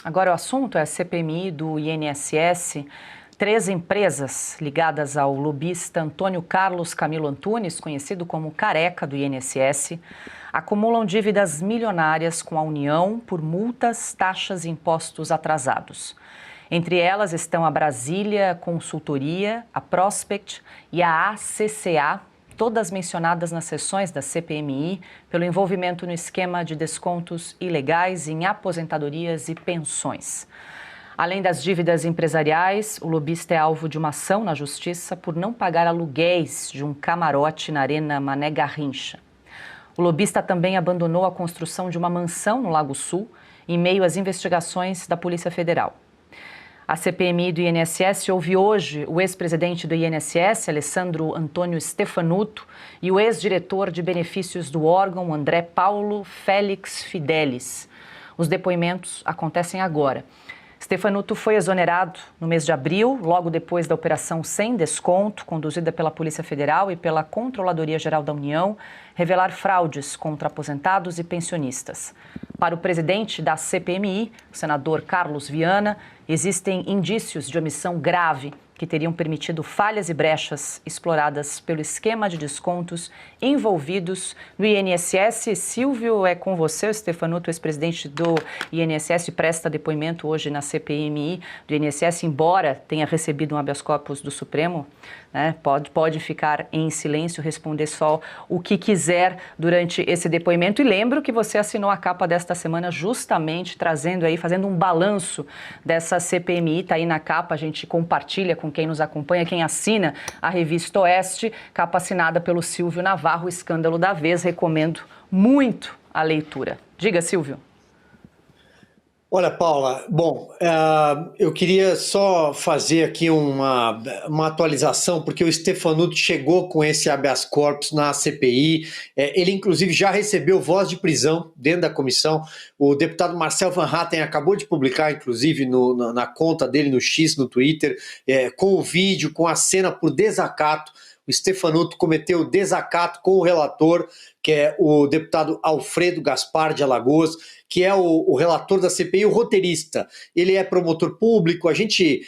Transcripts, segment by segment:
Agora o assunto é a CPMI do INSS. 3 empresas ligadas ao lobista Antônio Carlos Camilo Antunes, conhecido como Careca do INSS, acumulam dívidas milionárias com a União por multas, taxas e impostos atrasados. Entre elas estão a Brasília Consultoria, a Prospect e a ACCA, todas mencionadas nas sessões da CPMI pelo envolvimento no esquema de descontos ilegais em aposentadorias e pensões. Além das dívidas empresariais, o lobista é alvo de uma ação na Justiça por não pagar aluguéis de um camarote na Arena Mané Garrincha. O lobista também abandonou a construção de uma mansão no Lago Sul, em meio às investigações da Polícia Federal. A CPMI do INSS ouve hoje o ex-presidente do INSS, Alessandro Antônio Stefanuto, e o ex-diretor de benefícios do órgão, André Paulo Félix Fidelis. Os depoimentos acontecem agora. Stefanuto foi exonerado no mês de abril, logo depois da operação Sem Desconto, conduzida pela Polícia Federal e pela Controladoria Geral da União, revelar fraudes contra aposentados e pensionistas. Para o presidente da CPMI, o senador Carlos Viana, existem indícios de omissão grave que teriam permitido falhas e brechas exploradas pelo esquema de descontos envolvidos no INSS. Silvio, é com você. O Stefanuto, ex-presidente do INSS, presta depoimento hoje na CPMI do INSS, embora tenha recebido um habeas corpus do Supremo, né? Pode ficar em silêncio, responder só o que quiser durante esse depoimento. E lembro que você assinou a capa desta semana justamente trazendo aí, fazendo um balanço dessa CPMI, está aí na capa, a gente compartilha com quem nos acompanha, quem assina a revista Oeste, capa assinada pelo Silvio Navarro, Escândalo da Vez. Recomendo muito a leitura. Diga, Silvio. Olha, Paula, bom, eu queria só fazer aqui uma atualização, porque o Stefanuto chegou com esse habeas corpus na CPI, ele inclusive já recebeu voz de prisão dentro da comissão. O deputado Marcel Van Hatten acabou de publicar, inclusive, na conta dele no X, no Twitter, com o vídeo, com a cena por desacato. O Stefanuto cometeu desacato com o relator, que é o deputado Alfredo Gaspar de Alagoas, que é o relator da CPI, o roteirista. Ele é promotor público, a gente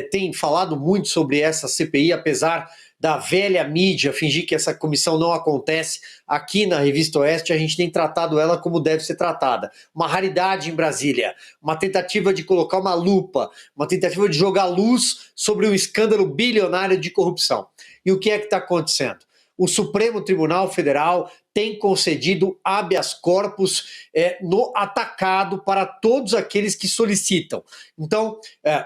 tem falado muito sobre essa CPI, apesar da velha mídia fingir que essa comissão não acontece. Aqui na Revista Oeste a gente tem tratado ela como deve ser tratada. Uma raridade em Brasília, uma tentativa de colocar uma lupa, uma tentativa de jogar luz sobre um escândalo bilionário de corrupção. E o que é que está acontecendo? O Supremo Tribunal Federal tem concedido habeas corpus no atacado para todos aqueles que solicitam. Então,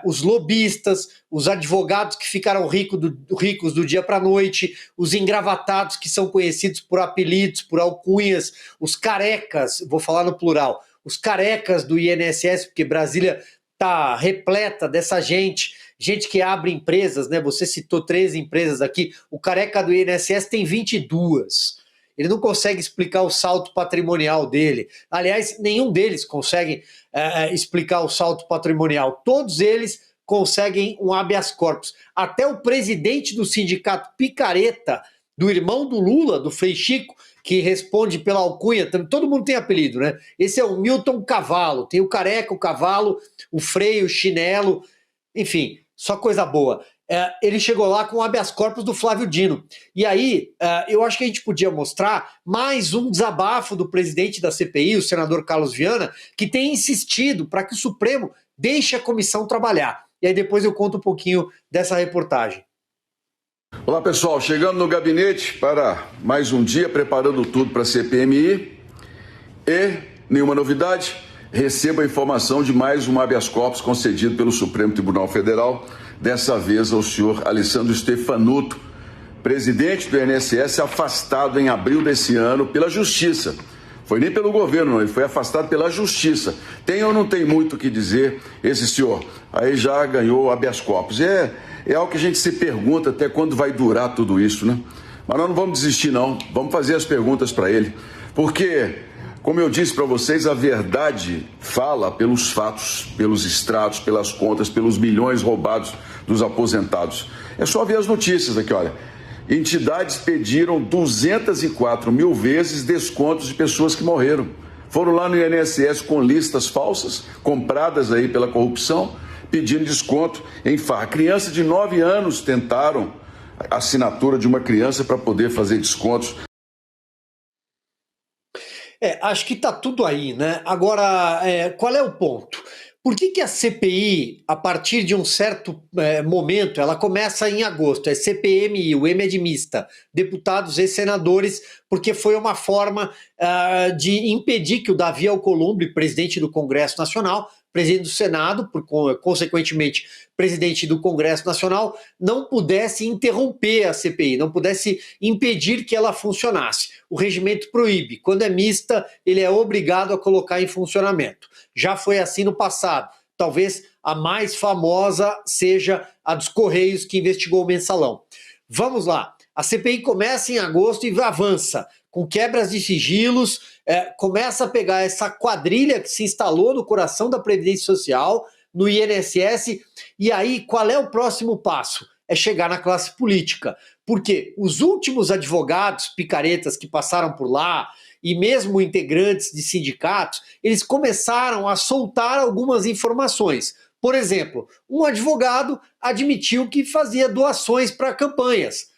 os lobistas, os advogados que ficaram ricos do dia para a noite, os engravatados que são conhecidos por apelidos, por alcunhas, os carecas, vou falar no plural, os carecas do INSS, porque Brasília está repleta dessa gente que abre empresas, né? Você citou 13 empresas aqui, o careca do INSS tem 22. Ele não consegue explicar o salto patrimonial dele. Aliás, nenhum deles consegue explicar o salto patrimonial. Todos eles conseguem um habeas corpus. Até o presidente do sindicato Picareta, do irmão do Lula, do Frei Chico, que responde pela alcunha, todo mundo tem apelido, né? Esse é o Milton Cavalo, tem o Careca, o Cavalo, o Frei, o Chinelo, enfim, só coisa boa. Ele chegou lá com o habeas corpus do Flávio Dino. E aí, eu acho que a gente podia mostrar mais um desabafo do presidente da CPI, o senador Carlos Viana, que tem insistido para que o Supremo deixe a comissão trabalhar. E aí depois eu conto um pouquinho dessa reportagem. Olá, pessoal. Chegando no gabinete para mais um dia, preparando tudo para a CPMI. E, nenhuma novidade, recebo a informação de mais um habeas corpus concedido pelo Supremo Tribunal Federal, dessa vez ao senhor Alessandro Stefanuto, presidente do INSS, afastado em abril desse ano pela Justiça. Foi nem pelo governo, não, ele foi afastado pela Justiça. Tem ou não tem muito o que dizer esse senhor? Aí já ganhou habeas corpus. É algo que a gente se pergunta até quando vai durar tudo isso, né? Mas nós não vamos desistir, não. Vamos fazer as perguntas para ele. Porque, como eu disse para vocês, a verdade fala pelos fatos, pelos extratos, pelas contas, pelos milhões roubados dos aposentados. É só ver as notícias aqui, olha. Entidades pediram 204 mil vezes descontos de pessoas que morreram. foram lá no INSS com listas falsas, compradas aí pela corrupção, pedindo desconto em farra. Crianças de 9 anos tentaram a assinatura de uma criança para poder fazer descontos. Acho que está tudo aí, né? Agora, qual é o ponto? Por que a CPI, a partir de um certo momento, ela começa em agosto, é CPMI, o M é de mista, deputados e senadores, porque foi uma forma de impedir que o Davi Alcolumbre, presidente do Congresso Nacional, presidente do Senado, consequentemente presidente do Congresso Nacional, não pudesse interromper a CPI, não pudesse impedir que ela funcionasse. O regimento proíbe. Quando é mista, ele é obrigado a colocar em funcionamento. Já foi assim no passado. Talvez a mais famosa seja a dos Correios, que investigou o mensalão. Vamos lá. A CPI começa em agosto e avança, com quebras de sigilos, começa a pegar essa quadrilha que se instalou no coração da Previdência Social, no INSS, e aí qual é o próximo passo? É chegar na classe política, porque os últimos advogados picaretas que passaram por lá, e mesmo integrantes de sindicatos, eles começaram a soltar algumas informações. Por exemplo, um advogado admitiu que fazia doações para campanhas.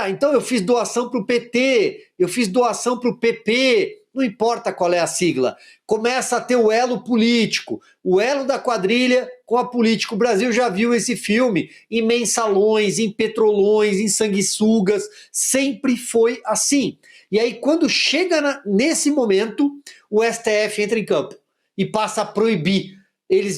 Então eu fiz doação para o PT, eu fiz doação para o PP, não importa qual é a sigla. Começa a ter o elo político, o elo da quadrilha com a política. O Brasil já viu esse filme em mensalões, em petrolões, em sanguessugas, sempre foi assim. E aí quando chega nesse momento, o STF entra em campo e passa a proibir. Eles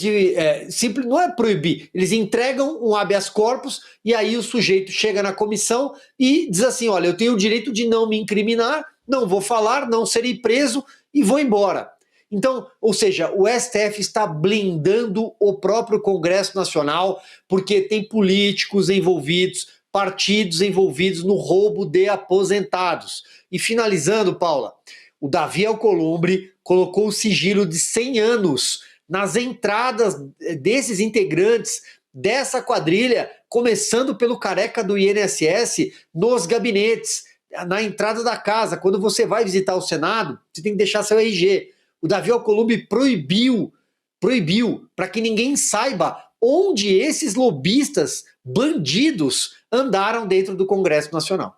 não é proibir, eles entregam um habeas corpus e aí o sujeito chega na comissão e diz assim, olha, eu tenho o direito de não me incriminar, não vou falar, não serei preso e vou embora. Então, ou seja, o STF está blindando o próprio Congresso Nacional porque tem políticos envolvidos, partidos envolvidos no roubo de aposentados. E finalizando, Paula, o Davi Alcolumbre colocou o sigilo de 100 anos nas entradas desses integrantes dessa quadrilha, começando pelo careca do INSS, nos gabinetes, na entrada da casa. Quando você vai visitar o Senado, você tem que deixar seu RG. O Davi Alcolumbre proibiu para que ninguém saiba onde esses lobistas, bandidos, andaram dentro do Congresso Nacional.